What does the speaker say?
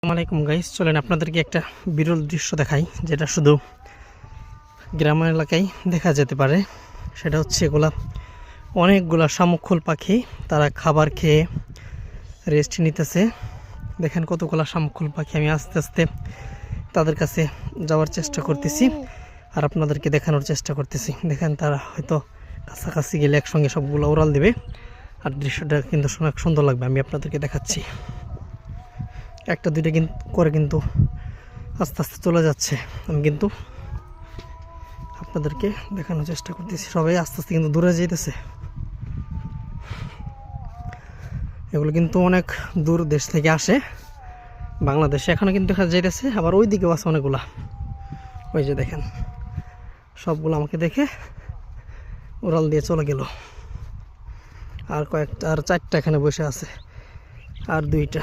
আসসালামাইকুম গাইস, চলেন আপনাদেরকে একটা বিরল দৃশ্য দেখাই, যেটা শুধু গ্রাম এলাকায় দেখা যেতে পারে। সেটা হচ্ছে এগুলা অনেকগুলা শামুকখোল পাখি, তারা খাবার খেয়ে রেস্ট নিতেছে। দেখেন কতগুলা শামুকখোল পাখি। আমি আস্তে আস্তে তাদের কাছে যাওয়ার চেষ্টা করতেছি আর আপনাদেরকে দেখানোর চেষ্টা করতেছি। দেখেন তারা হয়তো কাছাকাছি গেলে একসঙ্গে সবগুলো ওড়াল দেবে আর দৃশ্যটা কিন্তু অনেক সুন্দর লাগবে। আমি আপনাদেরকে দেখাচ্ছি। একটা দুইটা করে কিন্তু আস্তে আস্তে চলে যাচ্ছে। আমি কিন্তু আপনাদেরকে দেখানোর চেষ্টা করতেছি। সবাই আস্তে আস্তে কিন্তু দূরে যেতেছে। এগুলো কিন্তু অনেক দূর দেশ থেকে আসে বাংলাদেশে, এখনও কিন্তু দেখা যাইতেছে। আবার ওই দিকেও আছে অনেকগুলা, ওই যে দেখেন সবগুলো আমাকে দেখে উড়াল দিয়ে চলে গেল। আর চারটা এখানে বসে আছে, আর দুইটা।